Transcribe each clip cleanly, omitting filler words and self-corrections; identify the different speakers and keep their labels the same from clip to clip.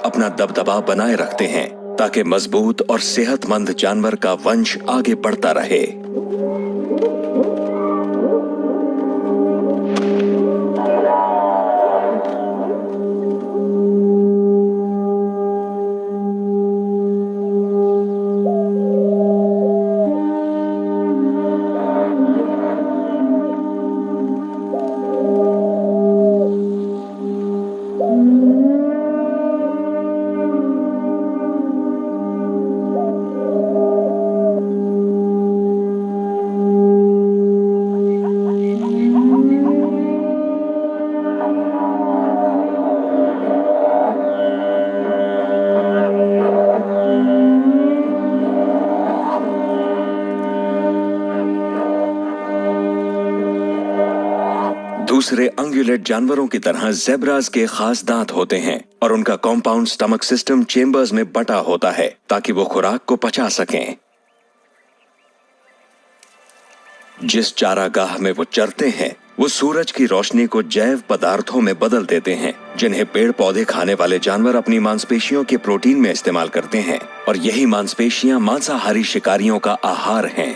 Speaker 1: अपना दबदबा बनाए रखते हैं ताकि मजबूत और सेहतमंद जानवर का वंश आगे बढ़ता रहे। दूसरे अंगुलेट जानवरों की तरह ज़ेब्रास के खास दांत होते हैं और उनका कॉम्पाउंड स्टमक सिस्टम चेम्बर्स में बटा होता है ताकि वो खुराक को पचा सकें। जिस चारागाह में वो चरते हैं वो सूरज की रोशनी को जैव पदार्थों में बदल देते हैं, जिन्हें पेड़ पौधे खाने वाले जानवर अपनी मांसपेशियों के प्रोटीन में इस्तेमाल करते हैं, और यही मांसपेशियां मांसाहारी शिकारियों का आहार हैं।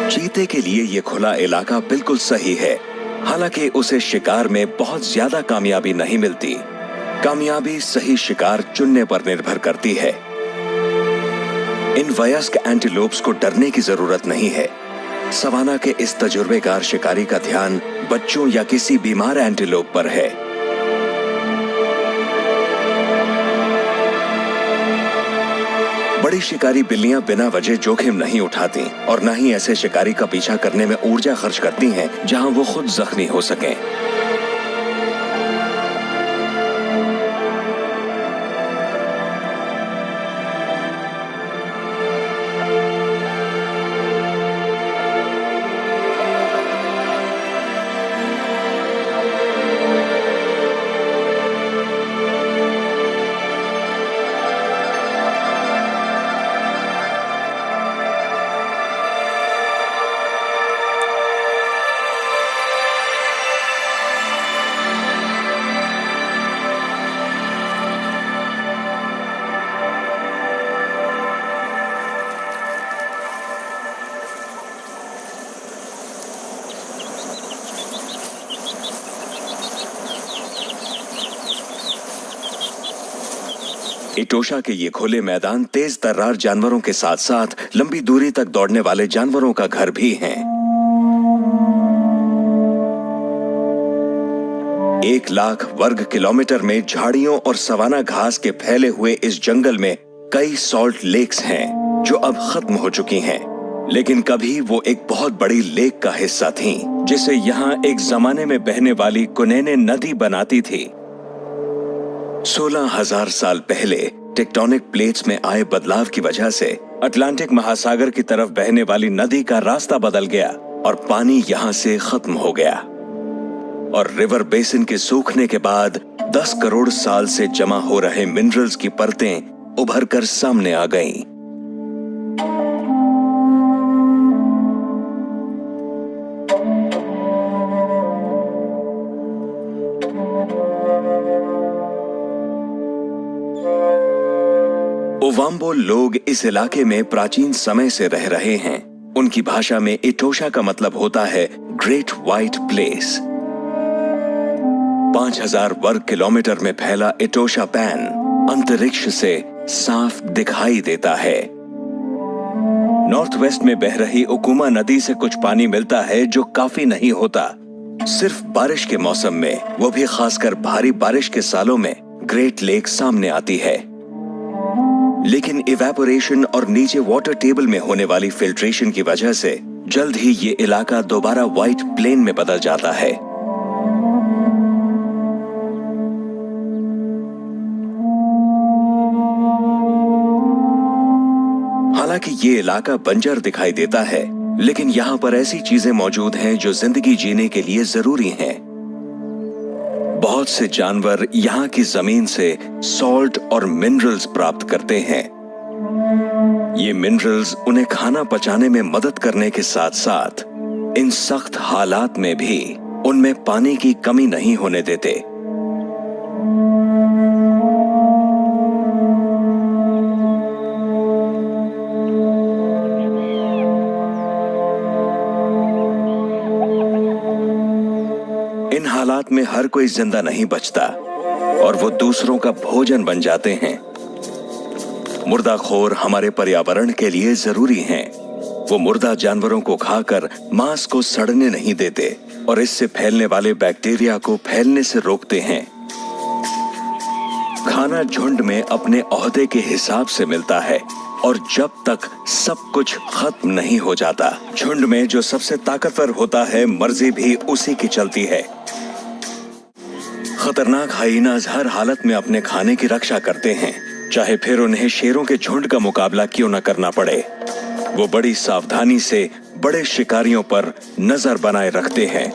Speaker 1: चीते के लिए ये खुला इलाका बिल्कुल सही है, हालांकि उसे शिकार में बहुत ज्यादा कामयाबी नहीं मिलती। कामयाबी सही शिकार चुनने पर निर्भर करती है। इन वयस्क एंटीलोप्स को डरने की जरूरत नहीं है। सवाना के इस तजुर्बेकार शिकारी का ध्यान बच्चों या किसी बीमार एंटीलोप पर है। बड़ी शिकारी बिल्लियां बिना वजह जोखिम नहीं उठाती और न ही ऐसे शिकारी का पीछा करने में ऊर्जा खर्च करती हैं जहां वो खुद जख्मी हो सकें। इटोशा के ये खुले मैदान तेज तर्रार जानवरों के साथ साथ लंबी दूरी तक दौड़ने वाले जानवरों का घर भी हैं। 1,00,000 वर्ग किलोमीटर में झाड़ियों और सवाना घास के फैले हुए इस जंगल में कई सॉल्ट लेक्स हैं जो अब खत्म हो चुकी हैं, लेकिन कभी वो एक बहुत बड़ी लेक का हिस्सा थीं, जिसे यहाँ एक जमाने में बहने वाली कुनैने नदी बनाती थी। 16,000 साल पहले टेक्टोनिक प्लेट्स में आए बदलाव की वजह से अटलांटिक महासागर की तरफ बहने वाली नदी का रास्ता बदल गया और पानी यहां से खत्म हो गया, और रिवर बेसिन के सूखने के बाद 10 करोड़ साल से जमा हो रहे मिनरल्स की परतें उभर कर सामने आ गईं। ओवाम्बो लोग इस इलाके में प्राचीन समय से रह रहे हैं। उनकी भाषा में इटोशा का मतलब होता है ग्रेट व्हाइट प्लेस। 5,000 वर्ग किलोमीटर में फैला इटोशा पैन अंतरिक्ष से साफ दिखाई देता है। नॉर्थ वेस्ट में बह रही उकुमा नदी से कुछ पानी मिलता है जो काफी नहीं होता। सिर्फ बारिश के मौसम में, वो भी खासकर भारी बारिश के सालों में, ग्रेट लेक सामने आती है। लेकिन इवेपोरेशन और नीचे वाटर टेबल में होने वाली फिल्ट्रेशन की वजह से जल्द ही ये इलाका दोबारा व्हाइट प्लेन में बदल जाता है। हालांकि ये इलाका बंजर दिखाई देता है, लेकिन यहाँ पर ऐसी चीजें मौजूद हैं जो जिंदगी जीने के लिए जरूरी हैं। बहुत से जानवर यहाँ की जमीन से सॉल्ट और मिनरल्स प्राप्त करते हैं। ये मिनरल्स उन्हें खाना पचाने में मदद करने के साथ साथ इन सख्त हालात में भी उनमें पानी की कमी नहीं होने देते। इन हालात में हर कोई जिंदा नहीं बचता और वो दूसरों का भोजन बन जाते हैं। मुर्दाखोर हमारे पर्यावरण के लिए जरूरी हैं। वो मुर्दा जानवरों को खाकर मांस को सड़ने नहीं देते और इससे फैलने वाले बैक्टीरिया को फैलने से रोकते हैं। खाना झुंड में अपने ओहदे के हिसाब से मिलता है और जब तक सब कुछ खत्म नहीं हो जाता, झुंड में जो सबसे ताकतवर होता है, मर्जी भी उसी की चलती है। खतरनाक हाइनाज हर हालत में अपने खाने की रक्षा करते हैं, चाहे फिर उन्हें शेरों के झुंड का मुकाबला क्यों न करना पड़े। वो बड़ी सावधानी से बड़े शिकारियों पर नजर बनाए रखते हैं।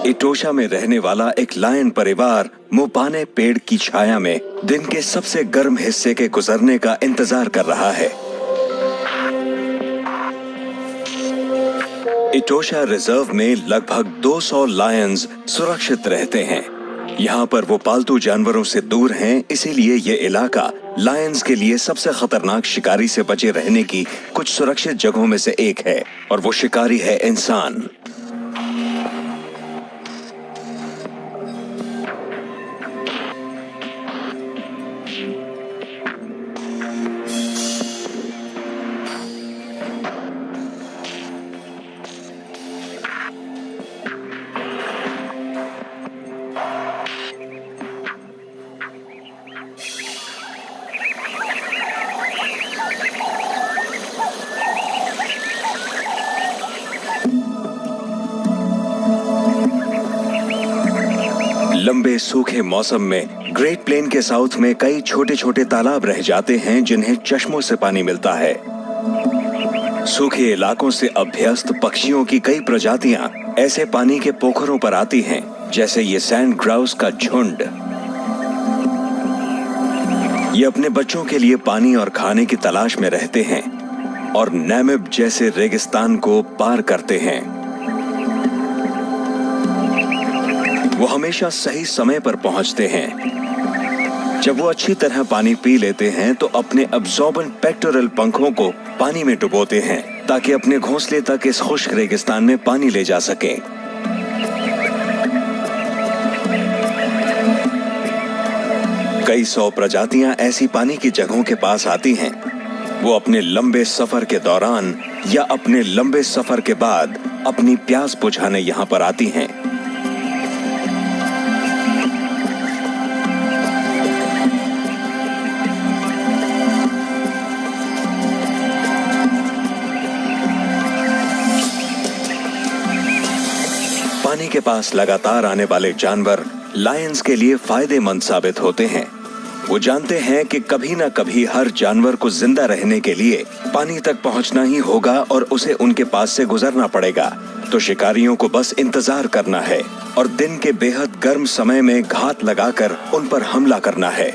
Speaker 1: इटोशा में रहने वाला एक लायन परिवार मोपाने पेड़ की छाया में दिन के सबसे गर्म हिस्से के गुजरने का इंतजार कर रहा है। इटोशा रिजर्व में लगभग 200 लायंस सुरक्षित रहते हैं। यहाँ पर वो पालतू जानवरों से दूर हैं, इसीलिए ये इलाका लायंस के लिए सबसे खतरनाक शिकारी से बचे रहने की कुछ सुरक्षित जगहों में से एक है, और वो शिकारी है इंसान। लंबे सूखे मौसम में ग्रेट प्लेन के साउथ में कई छोटे छोटे तालाब रह जाते हैं जिन्हें चश्मों से पानी मिलता है। सूखे इलाकों से अभ्यस्त पक्षियों की कई प्रजातियां ऐसे पानी के पोखरों पर आती हैं, जैसे ये सैंड ग्राउस का झुंड। ये अपने बच्चों के लिए पानी और खाने की तलाश में रहते हैं और नामिब जैसे रेगिस्तान को पार करते हैं। वो हमेशा सही समय पर पहुंचते हैं। जब वो अच्छी तरह पानी पी लेते हैं तो अपने अब्सॉर्बेंट पेक्टोरल पंखों को पानी में डुबोते हैं ताकि अपने घोंसले तक इस खुश्क रेगिस्तान में पानी ले जा सकें। कई 100 प्रजातियां ऐसी पानी की जगहों के पास आती हैं। वो अपने लंबे सफर के दौरान या अपने लंबे सफर के बाद अपनी प्यास बुझाने यहां पर आती हैं। पानी के पास लगातार आने वाले जानवर लायंस के लिए फायदेमंद साबित होते हैं। वो जानते हैं कि कभी ना कभी हर जानवर को जिंदा रहने के लिए पानी तक पहुंचना ही होगा और उसे उनके पास से गुजरना पड़ेगा। तो शिकारियों को बस इंतजार करना है और दिन के बेहद गर्म समय में घात लगाकर उन पर हमला करना है।